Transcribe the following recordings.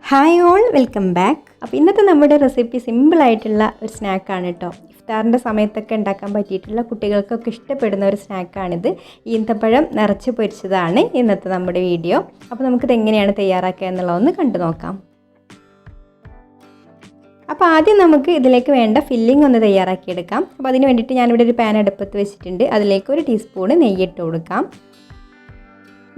Hi all, welcome back. അപ്പോൾ ഇന്നത്തെ നമ്മുടെ റെസിപ്പി സിമ്പിളായിട്ടുള്ള ഒരു സ്നാക്കാണ് കേട്ടോ. ഇഫ്താറിൻ്റെ സമയത്തൊക്കെ ഉണ്ടാക്കാൻ പറ്റിയിട്ടുള്ള കുട്ടികൾക്കൊക്കെ ഇഷ്ടപ്പെടുന്ന ഒരു സ്നാക്കാണിത്. ഈന്തപ്പഴം നിറച്ച് പൊരിച്ചതാണ് ഇന്നത്തെ നമ്മുടെ വീഡിയോ. അപ്പോൾ നമുക്കിത് എങ്ങനെയാണ് തയ്യാറാക്കുക എന്നുള്ളതൊന്ന് കണ്ടു നോക്കാം. അപ്പോൾ ആദ്യം നമുക്ക് ഇതിലേക്ക് വേണ്ട ഫില്ലിംഗ് ഒന്ന് തയ്യാറാക്കിയെടുക്കാം. അപ്പോൾ അതിന് വേണ്ടിയിട്ട് ഞാനിവിടെ ഒരു പാൻ അടുപ്പത്ത് വെച്ചിട്ടുണ്ട്. അതിലേക്ക് 1 ടീസ്പൂൺ നെയ്യിട്ട് കൊടുക്കാം.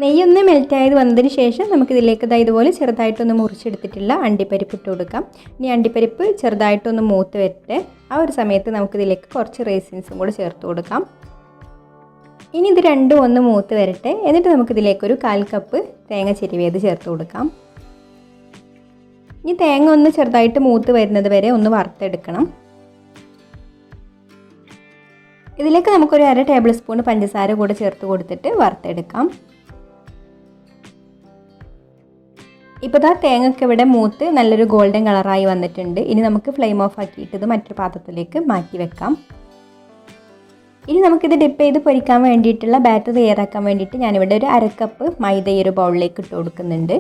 നെയ്യൊന്ന് മെൽറ്റായത് വന്നതിന് ശേഷം നമുക്കിതിലേക്ക് ഇതുപോലെ ചെറുതായിട്ടൊന്ന് മുറിച്ചെടുത്തിട്ടുള്ള അണ്ടിപ്പരിപ്പ് ഇട്ട് കൊടുക്കാം. ഇനി അണ്ടിപ്പരിപ്പ് ചെറുതായിട്ടൊന്ന് മൂത്ത് വരട്ടെ. ആ ഒരു സമയത്ത് നമുക്കിതിലേക്ക് കുറച്ച് റേസിൻസും കൂടെ ചേർത്ത് കൊടുക്കാം. ഇനി ഇത് രണ്ടും ഒന്ന് മൂത്ത് വരട്ടെ. എന്നിട്ട് നമുക്കിതിലേക്കൊരു 1/4 കപ്പ് തേങ്ങ ചിരവിയത് ചേർത്ത് കൊടുക്കാം. ഇനി തേങ്ങ ഒന്ന് ചെറുതായിട്ട് മൂത്ത് വരുന്നത് വരെ ഒന്ന് വറുത്തെടുക്കണം. ഇതിലേക്ക് നമുക്കൊരു 1/2 ടേബിൾ സ്പൂൺ പഞ്ചസാര കൂടെ ചേർത്ത് കൊടുത്തിട്ട് വറുത്തെടുക്കാം. ഇപ്പോൾ തേങ്ങയൊക്കെ ഇവിടെ മൂത്ത് നല്ലൊരു ഗോൾഡൻ കളറായി വന്നിട്ടുണ്ട്. ഇനി നമുക്ക് ഫ്ലെയിം ഓഫ് ആക്കിയിട്ട് ഇത് മറ്റൊരു പാത്രത്തിലേക്ക് മാറ്റി വെക്കാം. ഇനി നമുക്കിത് ഡിപ്പ് ചെയ്ത് പൊരിക്കാൻ വേണ്ടിയിട്ടുള്ള ബാറ്റർ തയ്യാറാക്കാൻ വേണ്ടിയിട്ട് ഞാനിവിടെ ഒരു 1/2 കപ്പ് മൈദ ഈ ഒരു ബൗളിലേക്ക് ഇട്ട് കൊടുക്കുന്നുണ്ട്.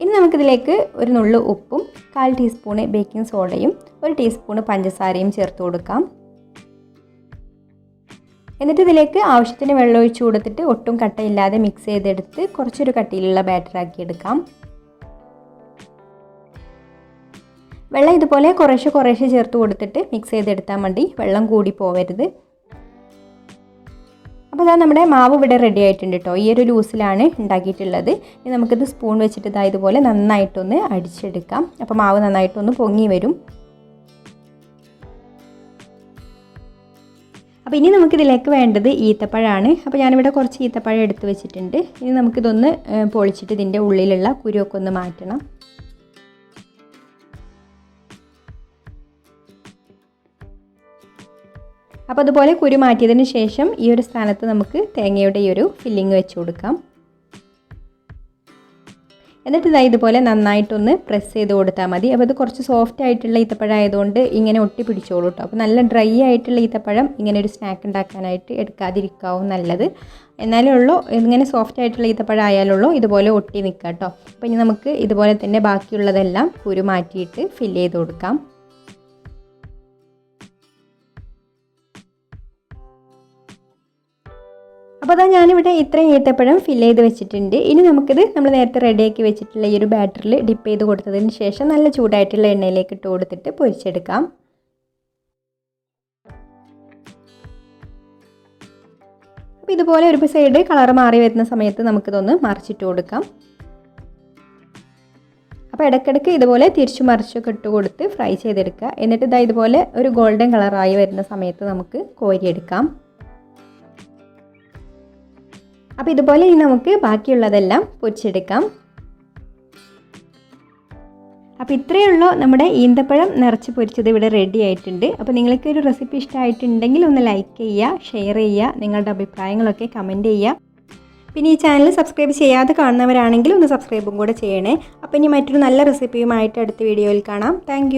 ഇനി നമുക്കിതിലേക്ക് ഒരു നുള്ളു ഉപ്പും 1/4 ടീസ്പൂൺ ബേക്കിംഗ് സോഡയും 1 ടീസ്പൂൺ പഞ്ചസാരയും ചേർത്ത് കൊടുക്കാം. എന്നിട്ട് ഇതിലേക്ക് ആവശ്യത്തിന് വെള്ളം ഒഴിച്ച് കൊടുത്തിട്ട് ഒട്ടും കട്ടയില്ലാതെ മിക്സ് ചെയ്തെടുത്ത് കുറച്ചൊരു കട്ടിയിലുള്ള ബാറ്ററാക്കി എടുക്കാം. വെള്ളം ഇതുപോലെ കുറേശ്ശെ ചേർത്ത് കൊടുത്തിട്ട് മിക്സ് ചെയ്തെടുത്താൽ മതി. വെള്ളം കൂടി പോവരുത്. അപ്പോൾ നമ്മുടെ മാവ് ഇവിടെ റെഡി ആയിട്ടുണ്ട് കേട്ടോ. ഈ ഒരു ലൂസിലാണ് ഉണ്ടാക്കിയിട്ടുള്ളത്. ഇനി നമുക്കിത് സ്പൂൺ വെച്ചിട്ട് ഇതുപോലെ നന്നായിട്ടൊന്ന് അടിച്ചെടുക്കാം. അപ്പോൾ മാവ് നന്നായിട്ടൊന്ന് പൊങ്ങി വരും. അപ്പോൾ ഇനി നമുക്കിതിലേക്ക് വേണ്ടത് ഈത്തപ്പഴമാണ്. അപ്പോൾ ഞാനിവിടെ കുറച്ച് ഈത്തപ്പഴം എടുത്ത് വെച്ചിട്ടുണ്ട്. ഇനി നമുക്കിതൊന്ന് പൊളിച്ചിട്ട് ഇതിൻ്റെ ഉള്ളിലുള്ള കുരുവൊക്കെ ഒന്ന് മാറ്റണം. അപ്പോൾ അതുപോലെ കുരു മാറ്റിയതിന് ശേഷം ഈ ഒരു സ്ഥാനത്ത് നമുക്ക് തേങ്ങയുടെ ഈ ഒരു ഫില്ലിങ് വെച്ച് കൊടുക്കാം. എന്നിട്ട് ഇതുപോലെ നന്നായിട്ടൊന്ന് പ്രസ് ചെയ്ത് കൊടുത്താൽ മതി. അപ്പോൾ ഇത് കുറച്ച് സോഫ്റ്റ് ആയിട്ടുള്ള ഈത്തപ്പഴം ആയതുകൊണ്ട് ഇങ്ങനെ ഒട്ടി പിടിച്ചോളൂ കേട്ടോ. അപ്പോൾ നല്ല ഡ്രൈ ആയിട്ടുള്ള ഈത്തപ്പഴം ഇങ്ങനെ ഒരു സ്നാക്ക് ഉണ്ടാക്കാനായിട്ട് എടുക്കാതിരിക്കാവും നല്ലത്. എന്നാലേ ഉള്ളൂ ഇങ്ങനെ സോഫ്റ്റ് ആയിട്ടുള്ള ഈത്തപ്പഴം ആയാലുള്ളൂ ഇതുപോലെ ഒട്ടി നിൽക്കുക കേട്ടോ. അപ്പോൾ ഇനി നമുക്ക് ഇതുപോലെ തന്നെ ബാക്കിയുള്ളതെല്ലാം കുരു മാറ്റിയിട്ട് ഫില്ല് ചെയ്ത് കൊടുക്കാം. അപ്പോൾ ഞാനിവിടെ ഇത്രയും ഈത്തപ്പഴം ഫില്ല് ചെയ്ത് വെച്ചിട്ടുണ്ട്. ഇനി നമുക്കിത് നമ്മൾ നേരത്തെ റെഡിയാക്കി വെച്ചിട്ടുള്ള ഈ ഒരു ബാറ്ററിൽ ഡിപ്പ് ചെയ്ത് കൊടുത്തതിന് ശേഷം നല്ല ചൂടായിട്ടുള്ള എണ്ണയിലേക്ക് ഇട്ട് കൊടുത്തിട്ട് പൊരിച്ചെടുക്കാം. അപ്പോൾ ഇതുപോലെ ഒരു സൈഡ് കളർ മാറി വരുന്ന സമയത്ത് നമുക്കിതൊന്ന് മറിച്ചിട്ട് കൊടുക്കാം. അപ്പോൾ ഇടയ്ക്കിടയ്ക്ക് ഇതുപോലെ തിരിച്ചു മറിച്ചൊക്കെ ഇട്ട് കൊടുത്ത് ഫ്രൈ ചെയ്തെടുക്കുക. എന്നിട്ട് ഇതുപോലെ ഒരു ഗോൾഡൻ കളറായി വരുന്ന സമയത്ത് നമുക്ക് കോരിയെടുക്കാം. അപ്പോൾ ഇതുപോലെ ഇനി നമുക്ക് ബാക്കിയുള്ളതെല്ലാം പൊരിച്ചെടുക്കാം. അപ്പോൾ ഇത്രയേ ഉള്ളൂ നമ്മുടെ ഈന്തപ്പഴം നിറച്ച് പൊരിച്ചത് ഇവിടെ റെഡി ആയിട്ടുണ്ട്. അപ്പോൾ നിങ്ങൾക്ക് ഒരു റെസിപ്പി ഇഷ്ടമായിട്ടുണ്ടെങ്കിൽ ഒന്ന് ലൈക്ക് ചെയ്യുക, ഷെയർ ചെയ്യുക, നിങ്ങളുടെ അഭിപ്രായങ്ങളൊക്കെ കമൻറ്റ് ചെയ്യുക. പിന്നെ ഈ ചാനൽ സബ്സ്ക്രൈബ് ചെയ്യാതെ കാണുന്നവരാണെങ്കിൽ ഒന്ന് സബ്സ്ക്രൈബും കൂടെ ചെയ്യണേ. അപ്പോൾ ഇനി മറ്റൊരു നല്ല റെസിപ്പിയുമായിട്ട് അടുത്ത വീഡിയോയിൽ കാണാം. താങ്ക്